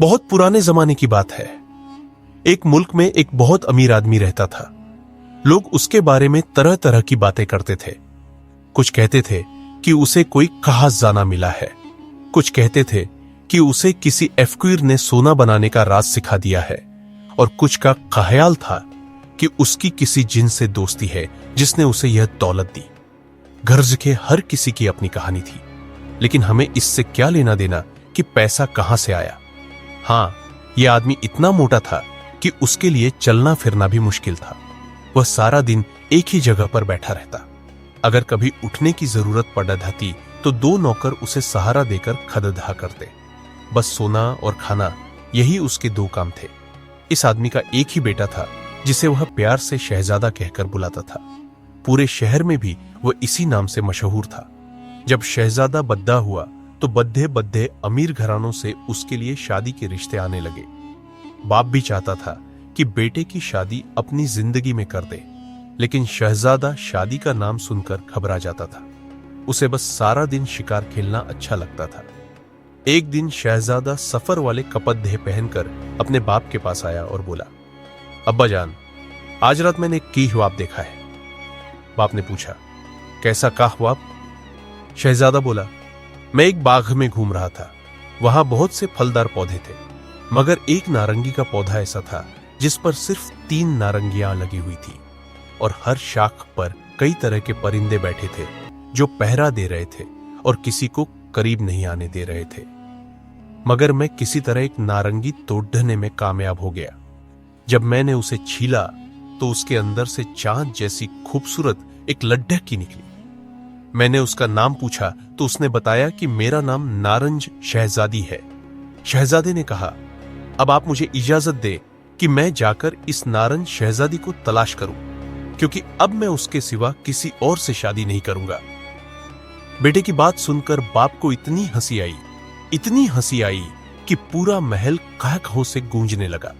बहुत पुराने जमाने की बात है। एक मुल्क में एक बहुत अमीर आदमी रहता था। लोग उसके बारे में तरह तरह की बातें करते थे। कुछ कहते थे कि उसे कोई खास जाना मिला है, कुछ कहते थे कि उसे किसी एफक्वीर ने सोना बनाने का राज सिखा दिया है, और कुछ का ख्याल था कि उसकी किसी जिन से दोस्ती है जिसने उसे यह दौलत दी। गर्ज के हर किसी की अपनी कहानी थी, लेकिन हमें इससे क्या लेना देना कि पैसा कहां से आया। हां, यह आदमी इतना मोटा था कि उसके लिए चलना फिरना भी मुश्किल था। वह सारा दिन एक ही जगह पर बैठा रहता। अगर कभी उठने की जरूरत पड़ जाती तो दो नौकर उसे सहारा देकर खदधा करते। बस सोना और खाना, यही उसके दो काम थे। इस आदमी का एक ही बेटा था जिसे वह प्यार से शहजादा कहकर बुलाता था। पूरे शहर में भी वह इसी नाम से मशहूर था। जब शहजादा बद्दा हुआ तो बद्दे बद्दे अमीर घरानों से उसके लिए शादी के रिश्ते आने लगे। बाप भी चाहता था कि बेटे की शादी अपनी जिंदगी में कर दे, लेकिन शहजादा शादी का नाम सुनकर घबरा जाता था। उसे बस सारा दिन शिकार खेलना अच्छा लगता था। एक दिन शहजादा सफर वाले कपड़े पहनकर अपने बाप के पास आया और बोला, अब्बा जान, आज रात मैंने एक की ख्वाब देखा है। बाप ने पूछा, कैसा का ख्वाब? शहजादा बोला, मैं एक बाग में घूम रहा था। वहां बहुत से फलदार पौधे थे, मगर एक नारंगी का पौधा ऐसा था जिस पर सिर्फ 3 नारंगियां लगी हुई थी, और हर शाख पर कई तरह के परिंदे बैठे थे जो पहरा दे रहे थे और किसी को करीब नहीं आने दे रहे थे। मगर मैं किसी तरह एक नारंगी तोड़ने में कामयाब हो गया। जब मैंने उसे छीला तो उसके अंदर से चांद जैसी खूबसूरत एक लड्ढक की निकली। मैंने उसका नाम पूछा तो उसने बताया कि मेरा नाम नारंज शहजादी है। शहजादे ने कहा, अब आप मुझे इजाजत दे कि मैं जाकर इस नारंज शहजादी को तलाश करूं, क्योंकि अब मैं उसके सिवा किसी और से शादी नहीं करूंगा। बेटे की बात सुनकर बाप को इतनी हंसी आई कि पूरा महल कह-कहो से गूंजने लगा।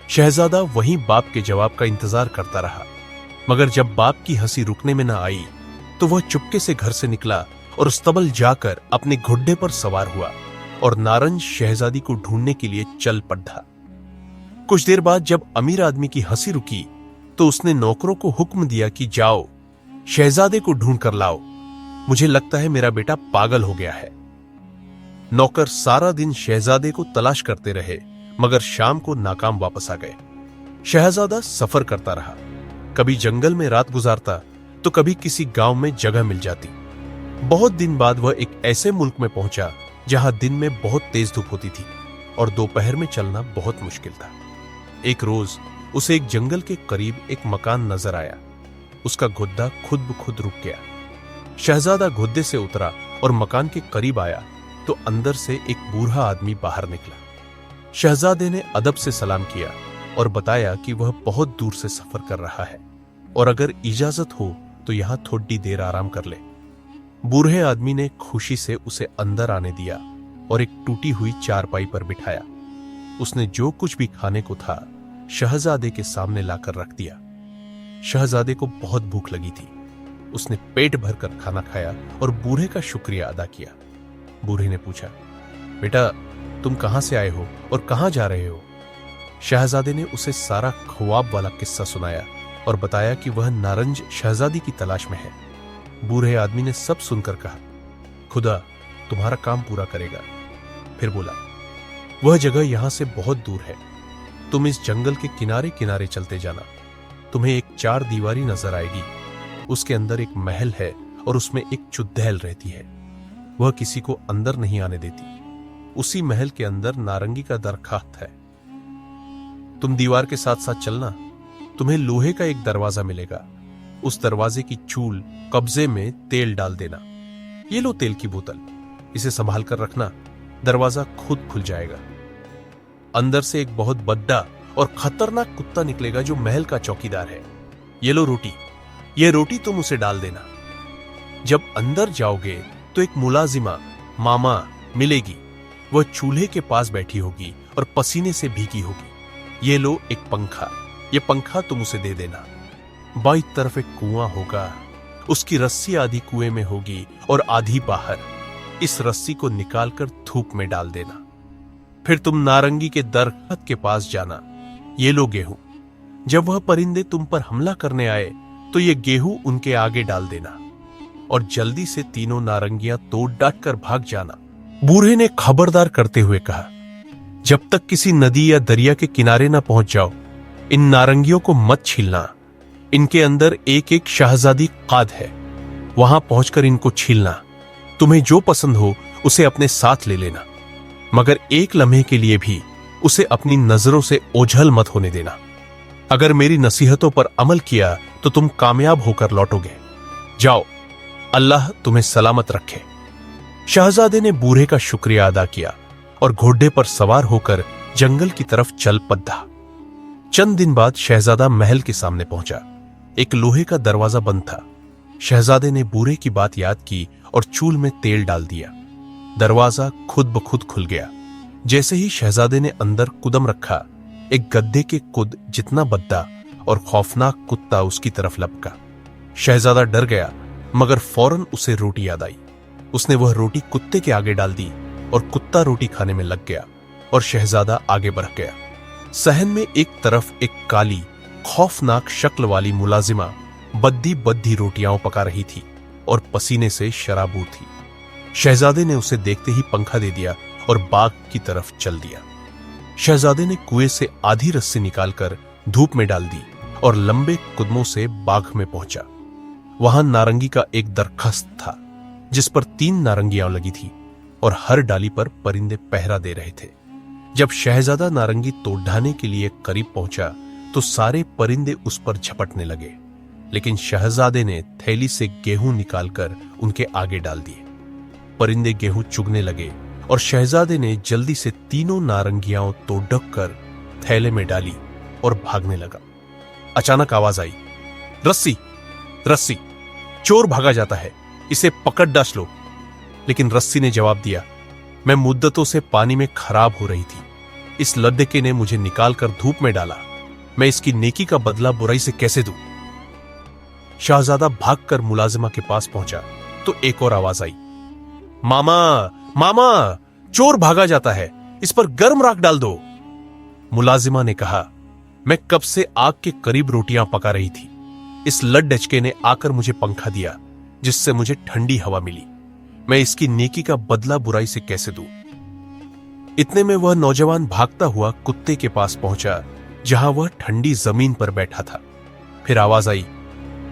शहजादा वहीं बाप के जवाब का इंतजार करता रहा, मगर जब बाप की हंसी रुकने में न आई तो वह चुपके से घर से निकला और स्तबल जाकर अपने घोड़े पर सवार हुआ और नारंज शहजादी को ढूंढने के लिए चल पड़ा। कुछ देर बाद जब अमीर आदमी की हंसी रुकी तो उसने नौकरों को हुक्म दिया कि जाओ, शहजादे को ढूंढ कर लाओ। मुझे लगता है मेरा बेटा पागल हो गया है। नौकर सारा दिन शहजादे को तलाश करते रहे, मगर शाम को नाकाम वापस आ गए। शहजादा सफर करता रहा, कभी जंगल में रात गुजारता तो कभी किसी गांव में जगह मिल जाती। बहुत दिन बाद वह एक ऐसे मुल्क में पहुंचा जहां दिन में बहुत तेज धूप होती थी और दोपहर में चलना बहुत मुश्किल था। एक रोज उसे एक जंगल के करीब एक मकान नजर आया। उसका घोड़ा खुद ब खुद रुक गया। शहजादा घोड़े से उतरा और मकान के करीब आया तो अंदर से एक बूढ़ा आदमी बाहर निकला। शहजादे ने अदब से सलाम किया और बताया कि वह बहुत दूर से सफर कर रहा है और अगर इजाजत हो तो यहां थोड़ी देर आराम कर ले। बूढ़े आदमी ने खुशी से उसे अंदर आने दिया और एक टूटी हुई चारपाई पर बिठाया। उसने जो कुछ भी खाने को था शहजादे के सामने लाकर रख दिया। शहजादे को बहुत भूख लगी थी। उसने पेट भरकर खाना खाया और बूढ़े का शुक्रिया अदा किया। बूढ़े ने पूछा, बेटा तुम कहां से आए हो और कहां जा रहे हो? शहजादे ने उसे सारा ख्वाब वाला किस्सा सुनाया और बताया कि वह नारंज शहजादी की तलाश में है। बूढ़े आदमी ने सब सुनकर कहा, खुदा तुम्हारा काम पूरा करेगा। फिर बोला, वह जगह यहां से बहुत दूर है। तुम इस जंगल के किनारे किनारे चलते जाना। तुम्हें एक 4 दीवारी नजर आएगी। उसके अंदर एक महल है और उसमें एक चुड़ैल रहती है। वह किसी को अंदर नहीं आने देती। उसी महल के अंदर नारंगी का दरख्त है। तुम दीवार के साथ साथ चलना। तुम्हें लोहे का एक दरवाजा मिलेगा। उस दरवाजे की चूल कब्जे में तेल डाल देना। ये लो तेल की बोतल, इसे संभाल कर रखना। दरवाजा खुद खुल जाएगा। अंदर से एक बहुत बड़ा और खतरनाक कुत्ता निकलेगा जो महल का चौकीदार है। ये लो रोटी, ये रोटी तुम उसे डाल देना। जब अंदर जाओगे तो एक मुलाजिमा मामा मिलेगी। वह चूल्हे के पास बैठी होगी और पसीने से भीगी होगी। ये लो एक पंखा, ये पंखा तुम उसे दे देना। बाईं तरफ एक कुआं होगा। उसकी रस्सी आधी कुएं में होगी और आधी बाहर। इस रस्सी को निकालकर धूप में डाल देना। फिर तुम नारंगी के दरख्त के पास जाना, ये लो गेहूं। जब वह परिंदे तुम पर हमला करने आए तो ये गेहूं उनके आगे डाल देना और जल्दी से तीनों नारंगियां तोड़ डाट कर भाग जाना। बूढ़े ने खबरदार करते हुए कहा, जब तक किसी नदी या दरिया के किनारे ना पहुंच जाओ, इन नारंगियों को मत छीलना। इनके अंदर एक एक शहजादी काद है, वहां पहुंचकर इनको छीलना। तुम्हें जो पसंद हो उसे अपने साथ ले लेना, मगर एक लम्हे के लिए भी उसे अपनी नजरों से ओझल मत होने देना। अगर मेरी नसीहतों पर अमल किया तो तुम कामयाब होकर लौटोगे। जाओ, अल्लाह तुम्हें सलामत रखे। शहजादे ने बूढ़े का शुक्रिया अदा किया और घोड़े पर सवार होकर जंगल की तरफ चल पड़ा। चंद दिन बाद शहजादा महल के सामने पहुंचा। एक लोहे का दरवाजा बंद था। शहजादे ने बूढ़े की बात याद की और चूल्हे में तेल डाल दिया। दरवाजा खुद ब खुद खुल गया। जैसे ही शहजादे ने अंदर कदम रखा, एक गद्दे के कुद जितना बद्दा और खौफनाक कुत्ता उसकी तरफ लपका। शहजादा डर गया, मगर फौरन उसे रोटी याद आई। उसने वह रोटी कुत्ते के आगे डाल दी और कुत्ता रोटी खाने में लग गया और शहजादा आगे बढ़ गया। सहन में एक तरफ एक काली खौफनाक शक्ल वाली मुलाजिमा बद्दी बद्दी रोटियां पका रही थी और पसीने से शराबूर थी। शहजादे ने उसे देखते ही पंखा दे दिया और बाग की तरफ चल दिया। शहजादे ने कुएं से आधी रस्सी निकालकर धूप में डाल दी और लंबे कदमों से बाग में पहुंचा। वहां नारंगी का एक दरख्त था जिस पर 3 नारंगियां लगी थी और हर डाली पर परिंदे पहरा दे रहे थे। जब शहजादा नारंगी तोड़ ढाने के लिए करीब पहुंचा तो सारे परिंदे उस पर झपटने लगे, लेकिन शहजादे ने थैली से गेहूं निकालकर उनके आगे डाल दिए। परिंदे गेहूं चुगने लगे और शहजादे ने जल्दी से तीनों नारंगियां तोड़ ढक कर थैले में डाली और भागने लगा। अचानक आवाज आई, रस्सी रस्सी, चोर भागा जाता है, इसे पकड़ डाल लो। लेकिन रस्सी ने जवाब दिया, मैं मुद्दतों से पानी में खराब हो रही थी। इस लद्दके ने मुझे निकालकर धूप में डाला। मैं इसकी नेकी का बदला बुराई से कैसे दूं? शहजादा भागकर मुलाजिमा के पास पहुंचा तो एक और आवाज आई, मामा मामा, चोर भागा जाता है, इस पर गर्म राख डाल दो। मुलाजिमा ने कहा, मैं कब से आग के करीब रोटियां पका रही थी। इस लड्डचके ने आकर मुझे पंखा दिया जिससे मुझे ठंडी हवा मिली। मैं इसकी नेकी का बदला बुराई से कैसे दूं? इतने में वह नौजवान भागता हुआ कुत्ते के पास पहुंचा जहां वह ठंडी जमीन पर बैठा था। फिर आवाज आई,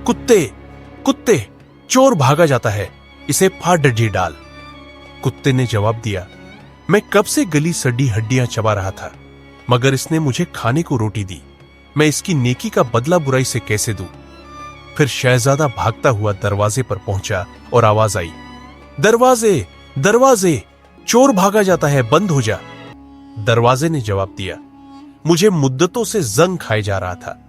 कुत्ते कुत्ते, चोर भागा जाता है, इसे फाड़ डजी डाल। कुत्ते ने जवाब दिया, मैं कब से गली सड़ी हड्डियां चबा रहा था, मगर इसने मुझे खाने को रोटी दी। मैं इसकी नेकी का बदला बुराई से कैसे दूं? फिर शहजादा भागता हुआ दरवाजे पर पहुंचा और आवाज आई, दरवाजे दरवाजे, चोर भागा जाता है, बंद हो जा। दरवाजे ने जवाब दिया, मुझे मुद्दतों से जंग खाए जा रहा था।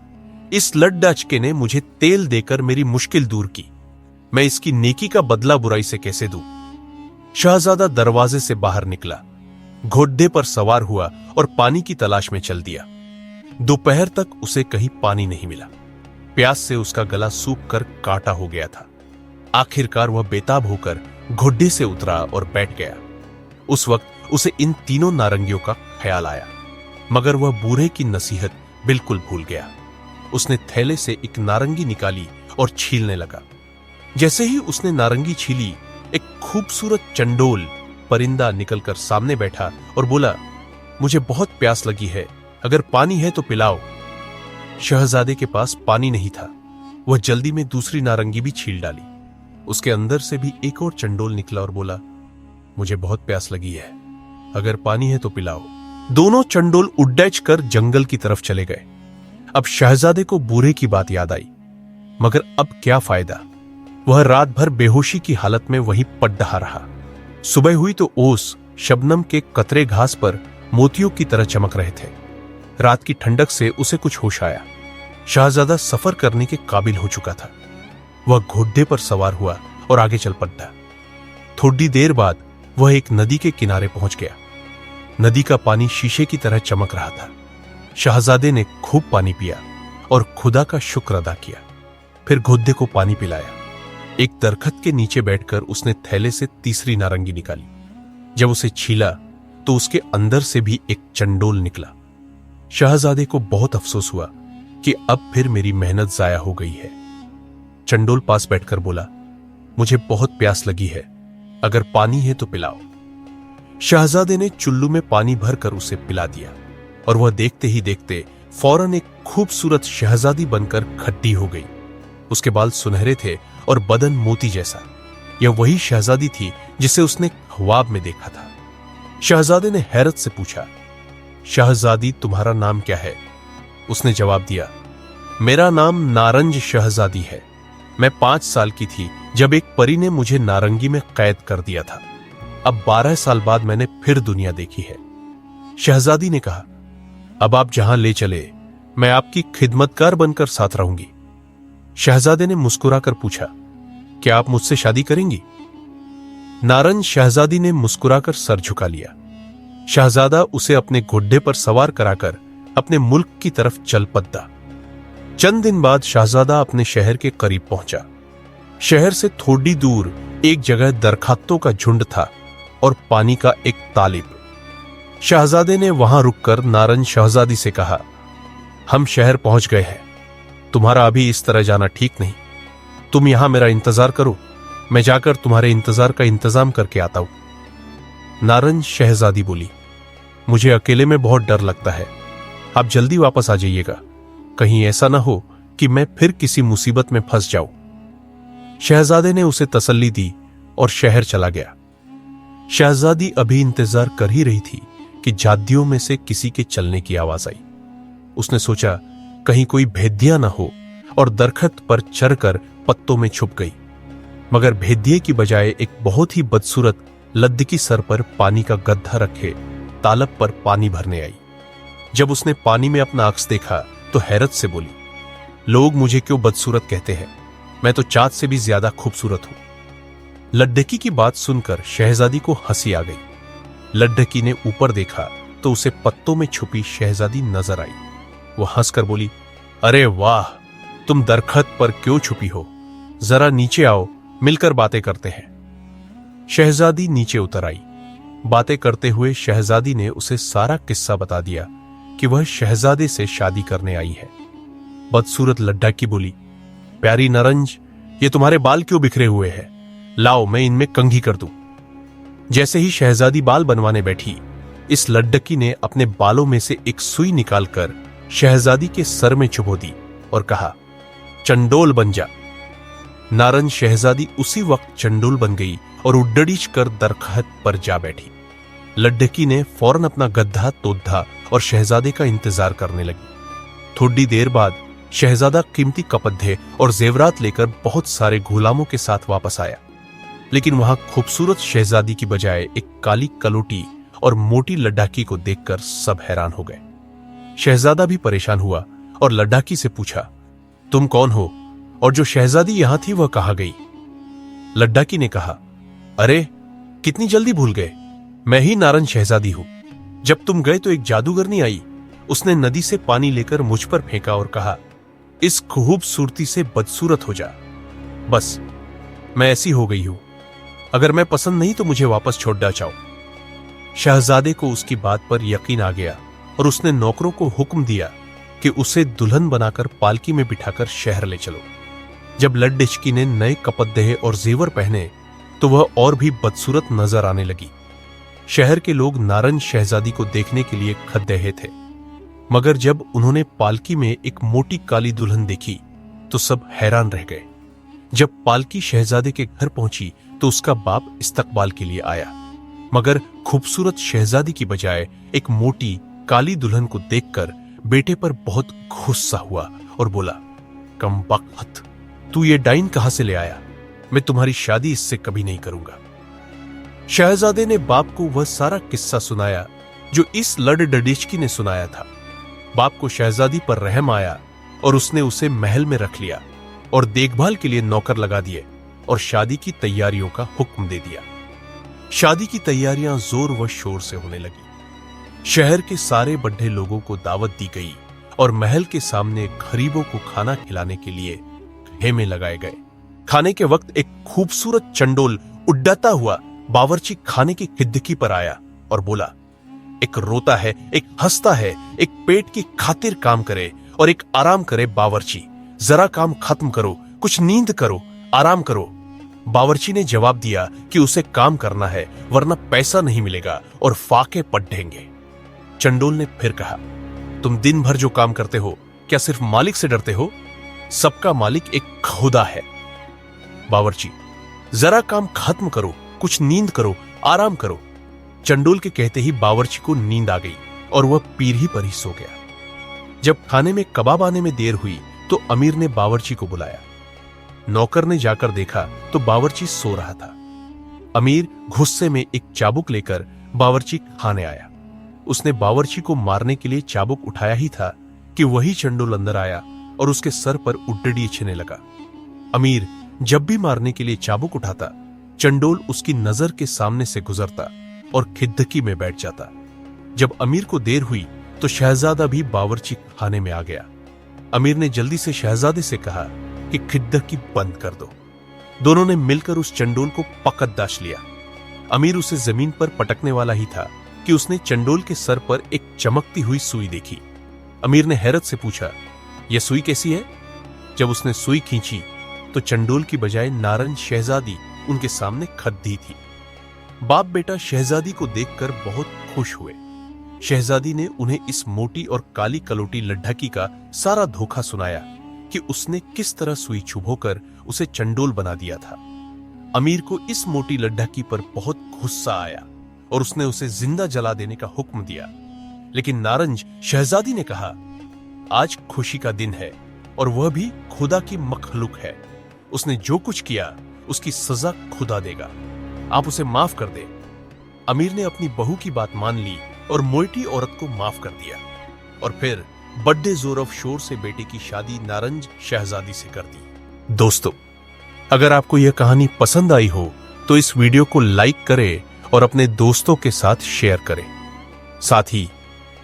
इस लड्डाचके ने मुझे तेल देकर मेरी मुश्किल दूर की। मैं इसकी नेकी का बदला बुराई से कैसे दूं? शहजादा दरवाजे से बाहर निकला, घोड़े पर सवार हुआ और पानी की तलाश में चल दिया। दोपहर तक उसे कहीं पानी नहीं मिला। प्यास से उसका गला सूख कर काटा हो गया था। आखिरकार वह बेताब होकर घोड़े से उतरा और बैठ गया। उस वक्त उसे इन तीनों नारंगियों का ख्याल आया, मगर वह बूढ़े की नसीहत बिल्कुल भूल गया। उसने थैले से एक नारंगी निकाली और छीलने लगा। जैसे ही उसने नारंगी छीली, एक खूबसूरत चंडोल परिंदा निकलकर सामने बैठा और बोला, मुझे बहुत प्यास लगी है, अगर पानी है तो पिलाओ। शहजादे के पास पानी नहीं था। वह जल्दी में दूसरी नारंगी भी छील डाली। उसके अंदर से भी एक और चंडोल निकला और बोला, मुझे बहुत प्यास लगी है, अगर पानी है तो पिलाओ। दोनों चंडोल उड्डैच कर जंगल की तरफ चले गए। अब शहजादे को बूढ़े की बात याद आई, मगर अब क्या फायदा? वह रात भर बेहोशी की हालत में वहीं पड़ा रहा। सुबह हुई तो ओस शबनम के कतरे घास पर मोतियों की तरह चमक रहे थे। रात की ठंडक से उसे कुछ होश आया। शहजादा सफर करने के काबिल हो चुका था। वह घोड़े पर सवार हुआ और आगे चल पड़ा। थोड़ी देर बाद वह एक नदी के किनारे पहुंच गया। नदी का पानी शीशे की तरह चमक रहा था। शहजादे ने खूब पानी पिया और खुदा का शुक्र अदा किया। फिर घोड़े को पानी पिलाया। एक दरख्त के नीचे बैठकर उसने थैले से तीसरी नारंगी निकाली। जब उसे छीला तो उसके अंदर से भी एक चंडोल निकला। शहजादे को बहुत अफसोस हुआ कि अब फिर मेरी मेहनत जाया हो गई है। चंडोल पास बैठकर बोला, मुझे बहुत प्यास लगी है, अगर पानी है तो पिलाओ। शहजादे ने चुल्लू में पानी भरकर उसे पिला दिया और वह देखते ही देखते फौरन एक खूबसूरत शहजादी बनकर खड्डी हो गई। उसके बाल सुनहरे थे और बदन मोती जैसा। यह वही शहजादी थी जिसे उसने ख्वाब में देखा था। शहजादे ने हैरत से पूछा, शहजादी तुम्हारा नाम क्या है? उसने जवाब दिया, मेरा नाम नारंज शहजादी है। मैं 5 साल की थी जब एक परी ने मुझे नारंगी में कैद कर दिया था। अब 12 साल बाद मैंने फिर दुनिया देखी है। शहजादी ने कहा, अब आप जहां ले चले मैं आपकी खिदमतगार बनकर साथ रहूंगी। शहजादे ने मुस्कुराकर पूछा, क्या आप मुझसे शादी करेंगी? नारंज शहजादी ने मुस्कुराकर सर झुका लिया। शहजादा उसे अपने घोड़े पर सवार कराकर अपने मुल्क की तरफ चल पड़ा। चंद दिन बाद शहजादा अपने शहर के करीब पहुंचा। शहर से थोड़ी दूर एक जगह दरख्तों का झुंड था और पानी का एक तालिब। शहजादे ने वहां रुककर नारंज शहजादी से कहा, हम शहर पहुंच गए हैं, तुम्हारा अभी इस तरह जाना ठीक नहीं। तुम यहां मेरा इंतजार करो, मैं जाकर तुम्हारे इंतजार का इंतजाम करके आता हूं। नारंज शहजादी बोली, मुझे अकेले में बहुत डर लगता है, आप जल्दी वापस आ जाइएगा, कहीं ऐसा ना हो कि मैं फिर किसी मुसीबत में फंस जाऊं। शहजादे ने उसे तसल्ली दी और शहर चला गया। शहजादी अभी इंतजार कर ही रही थी कि जादियों में से किसी के चलने की आवाज आई। उसने सोचा कहीं कोई भेदिया ना हो और दरख्त पर चढ़कर पत्तों में छुप गई, मगर भेदिये की बजाय एक बहुत ही बदसूरत लद्दकी सर पर पानी का गड्ढा रखे तालब पर पानी भरने आई। जब उसने पानी में अपना अक्स देखा तो हैरत से बोली, लोग मुझे क्यों बदसूरत कहते हैं, मैं तो चाँद से भी ज्यादा खूबसूरत हूं। लड्ढकी की बात सुनकर शहजादी को हंसी आ गई। लड्ढकी ने ऊपर देखा तो उसे पत्तों में छुपी शहजादी नजर आई। वह हंसकर बोली, अरे वाह, तुम दरख्त पर क्यों छुपी हो, जरा नीचे आओ, मिलकर बातें करते हैं। शहजादी नीचे उतर आई। बातें करते हुए शहजादी ने उसे सारा किस्सा बता दिया कि वह शहजादे से शादी करने आई है। बदसूरत लड्ढकी बोली, प्यारी नारंज, ये तुम्हारे बाल क्यों बिखरे हुए हैं, लाओ मैं इनमें कंघी कर दूं। जैसे ही शहजादी बाल बनवाने बैठी, इस लड्ढकी ने अपने बालों में से एक सुई निकालकर शहजादी के सर में चुभो दी और कहा, चंडोल बन जा। नारंज शहजादी उसी वक्त चंडोल बन गई और उड्डड़ीच कर दरख्त पर जा बैठी। लड्ढकी ने फौरन अपना गड्ढा तोड़ा और शहजादे का इंतजार करने लगी। थोड़ी देर बाद शहजादा कीमती कपड़े और जेवरात लेकर बहुत सारे गुलामों के साथ वापस आया, लेकिन वहां खूबसूरत शहजादी की बजाय एक काली कलोटी और मोटी लड्ढाकी को देखकर सब हैरान हो गए। शहजादा भी परेशान हुआ और लड्ढाकी से पूछा, तुम कौन हो और जो शहजादी यहां थी वह कहां गई? लड्ढाकी ने कहा, अरे कितनी जल्दी भूल गए, मैं ही नारंज शहजादी हूं। जब तुम गए तो एक जादूगरनी आई, उसने नदी से पानी लेकर मुझ पर फेंका और कहा, इस खूबसूरती से बदसूरत हो जा। बस मैं ऐसी हो गई हूं, अगर मैं पसंद नहीं तो मुझे वापस छोड़ जाओ। शहजादे को उसकी बात पर यकीन आ गया और उसने नौकरों को हुक्म दिया कि उसे दुल्हन बनाकर पालकी में बिठाकर शहर ले चलो। जब लड्ढकी ने नए कपड़े और जेवर पहने तो वह और भी बदसूरत नजर आने लगी। शहर के लोग नारंज शहजादी को देखने के लिए खद्देहे थे, मगर जब उन्होंने पालकी में एक मोटी काली दुल्हन देखी तो सब हैरान रह गए। जब पालकी शहजादे के घर पहुंची तो उसका बाप इस्तकबाल के लिए आया, मगर खूबसूरत शहजादी की बजाय एक मोटी काली दुल्हन को देखकर बेटे पर बहुत गुस्सा हुआ और बोला, कमबख्त, तू ये डाइन कहां से ले आया, मैं तुम्हारी शादी इससे कभी नहीं करूंगा। शहजादे ने बाप को वह सारा किस्सा सुनाया जो इस लड्ढकी ने सुनाया था। बाप को शहजादी पर रहम आया और उसने उसे महल में रख लिया और देखभाल के लिए नौकर लगा दिए और शादी की तैयारियों का हुक्म दे दिया। शादी की तैयारियां जोर व शोर से होने लगी। शहर के सारे बड्ढे लोगों को दावत दी गई और महल के सामने गरीबों को खाना खिलाने के लिए खेमे लगाए गए। खाने के वक्त एक खूबसूरत चंडोल उड्डाता हुआ बावर्ची खाने की खिदकी पर आया और बोला, एक रोता है, एक हंसता है, एक पेट की खातिर काम करे और एक आराम करे बावर्ची। जरा काम खत्म करो, कुछ नींद करो, आराम करो। बावर्ची ने जवाब दिया कि उसे काम करना है वरना पैसा नहीं मिलेगा और फाके पढ़ेंगे। चंडोल ने फिर कहा, तुम दिन भर जो काम करते हो क्या सिर्फ मालिक से डरते हो? सबका मालिक एक खुदा है। बावर्ची, जरा काम खत्म करो, कुछ नींद करो, आराम करो। चंडोल के कहते ही बावर्ची को नींद आ गई और वह पीढ़ी पर ही सो गया। जब खाने में कबाब आने में देर हुई तो अमीर ने बावर्ची को बुलाया। नौकर ने जाकर देखा तो बावर्ची सो रहा था। अमीर गुस्से में एक चाबुक लेकर बावर्ची खाने आया। उसने बावर्ची को मारने के लिए चाबुक उठाया ही था कि वही चंडोल अंदर आया और उसके सर पर उड्डड़ी छीने लगा। अमीर जब भी मारने के लिए चाबुक उठाता, चंडोल उसकी नजर के सामने से गुजरता और खिद्दकी में बैठ जाता। जब अमीर को देर हुई तो शहजादा भी बावर्ची खाने में आ गया। अमीर ने जल्दी से शहजादे से कहा कि खिद्दकी बंद कर दो। दोनों ने मिलकर उस चंडोल को पकड़दाश लिया। अमीर उसे जमीन पर पटकने वाला ही था कि उसने चंडोल के सर पर एक चमकती हुई सुई देखी। अमीर ने हैरत से पूछा, यह सुई कैसी है? जब उसने सुई खींची तो चंडोल की बजाय नारंज शहजादी उनके सामने खड़ी थी। बाप बेटा शहजादी को देखकर बहुत खुश हुए। शहजादी ने उन्हें इस मोटी और काली कलोटी लड्ढकी का सारा धोखा सुनाया कि उसने किस तरह सुई चुभोकर उसे चंडोल बना दिया था। अमीर को इस मोटी लड्ढकी पर बहुत गुस्सा आया और उसने उसे जिंदा जला देने का हुक्म दिया। लेकिन नारंज शहजादी ने कहा, आज खुशी का दिन है और वह भी खुदा की मखलूक है। उसने जो कुछ किया उसकी सजा खुदा देगा, आप उसे माफ कर दे। अमीर ने अपनी बहू की बात मान ली और मोटी औरत को माफ कर दिया और फिर बड़े जोर ऑफ शोर से बेटे की शादी नारंज शहजादी से कर दी। दोस्तों, अगर आपको यह कहानी पसंद आई हो तो इस वीडियो को लाइक करें और अपने दोस्तों के साथ शेयर करें। साथ ही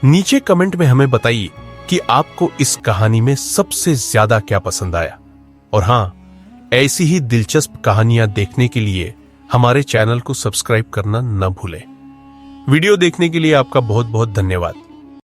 नीचे कमेंट में हमें बताइए कि आपको इस कहानी में सबसे ज्यादा क्या पसंद आया। और हां, ऐसी ही दिलचस्प कहानियां देखने के लिए हमारे चैनल को सब्सक्राइब करना न भूलें। वीडियो देखने के लिए आपका बहुत बहुत धन्यवाद।